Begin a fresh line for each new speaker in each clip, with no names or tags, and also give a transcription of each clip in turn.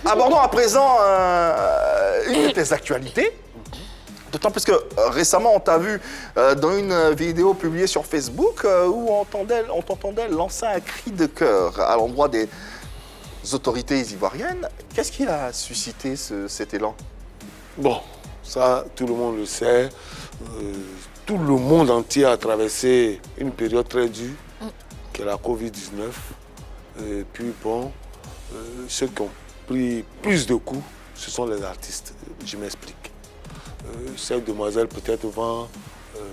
abordons à présent une de tes actualités. D'autant plus que récemment, on t'a vu dans une vidéo publiée sur Facebook où on t'entendait lancer un cri de cœur à l'endroit des autorités ivoiriennes. Qu'est-ce qui a suscité cet élan?
Bon, ça, tout le monde le sait. Tout le monde entier a traversé une période très dure, qui est la Covid-19. Et puis bon, ceux qui ont pris plus de coups, ce sont les artistes. Je m'explique. Cette demoiselle peut-être vend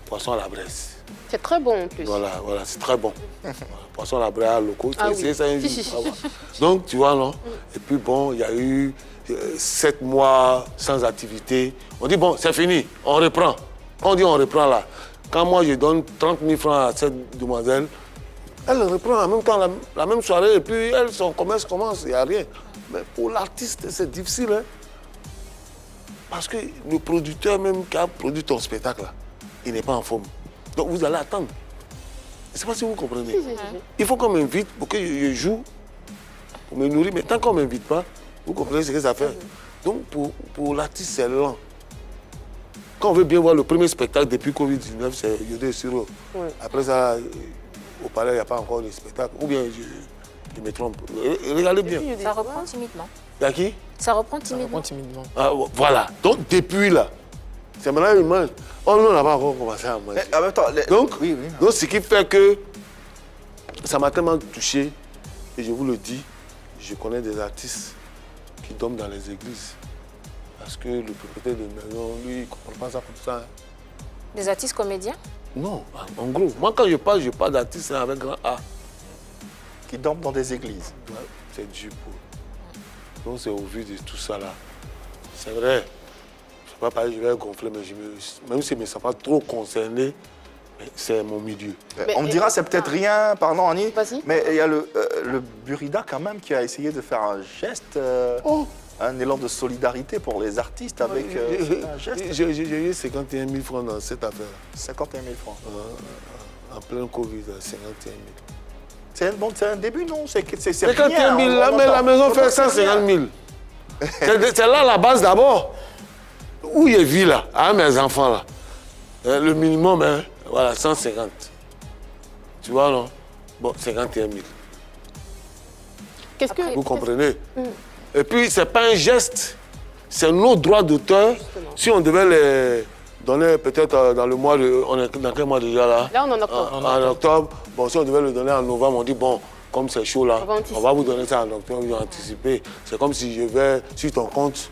poisson à la braise.
C'est très bon en plus.
Voilà, c'est très bon. Poisson à la braise locaux,
oui.
ça Donc, tu vois, non? Et puis bon, il y a eu 7 mois sans activité. On dit, bon, c'est fini, on reprend. Quand on dit on reprend là, quand moi je donne 30 000 francs à cette demoiselle, elle reprend en même temps la même soirée et puis elle, son commerce commence, il n'y a rien. Mais pour l'artiste, c'est difficile, hein? Parce que le producteur même qui a produit ton spectacle, là, il n'est pas en forme. Donc vous allez attendre. Je ne sais pas si vous comprenez. Il faut qu'on m'invite pour que je joue, pour me nourrir. Mais tant qu'on ne m'invite pas, vous comprenez ce que ça fait. Donc pour l'artiste, c'est lent. Quand on veut bien voir le premier spectacle depuis Covid-19, c'est Yodé Suro. Après ça, au palais, il n'y a pas encore de spectacle. Ou bien je me trompe. Regardez bien.
Ça reprend timidement.
Il y a qui?
Ça reprend timidement.
Ah, voilà. Donc depuis là, c'est maintenant une mange. Oh non, on n'a pas encore commencé à manger.
En même temps,
Donc,
oui.
donc, ce qui fait que ça m'a tellement touché, et je vous le dis, je connais des artistes qui dorment dans les églises. Parce que le propriétaire de maison, lui, il ne comprend pas ça comme ça.
Des artistes comédiens?
Non, en gros, moi quand je parle d'artistes avec grand A.
Qui dorment dans des églises.
Ouais, c'est dur pour eux. Donc c'est au vu de tout ça là. C'est vrai, je ne sais pas parler, je vais gonfler, mais même si je ne me sens pas trop concerné, c'est mon milieu.
On me dira, c'est peut-être rien, pardon Annie,
Vas-y.
mais il y a le Burida quand même qui a essayé de faire un geste, un élan de solidarité pour les artistes avec un geste.
J'ai eu 51 000 francs dans cette affaire.
51 000 francs.
En plein Covid, 51 000.
C'est un début, non? C'est
51 000, la maison fait 150 000. C'est là la base d'abord. Où je vis là, avec mes enfants là. Le minimum, hein, voilà, 150. Tu vois, non? Bon, 51 000.
Qu'est-ce que...
Vous comprenez? Et puis, ce n'est pas un geste, c'est nos droits d'auteur. Si on devait les donner peut-être dans le mois de... On est dans quel mois déjà là?
Là, on est en octobre.
En octobre. Bon, si on devait le donner en novembre, on dit, bon, comme c'est chaud là, on va vous donner ça en octobre, ils ont anticipé. C'est comme si je vais sur ton compte,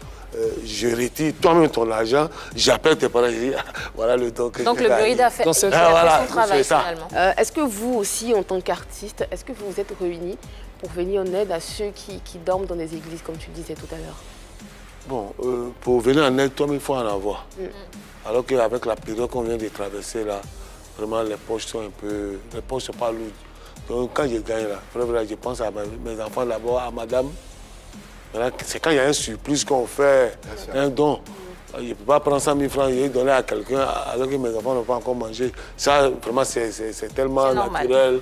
je retire toi-même ton argent, j'appelle tes parents, je dis, voilà le don que
Donc le Burida a fait son travail finalement.
Est-ce que vous aussi, en tant qu'artiste, est-ce que vous vous êtes réunis pour venir en aide à ceux qui dorment dans des églises, comme tu disais tout à l'heure?
Bon, pour venir en aide, toi-même, il faut en avoir. Alors qu'avec la période qu'on vient de traverser là, vraiment les poches sont un peu... Les poches ne sont pas lourdes. Donc quand je gagne là, je pense à mes enfants d'abord, à madame. C'est quand il y a un surplus qu'on fait, un don. Je ne peux pas prendre 100 000 francs et donner à quelqu'un alors que mes enfants n'ont pas encore mangé. Ça, vraiment, c'est tellement naturel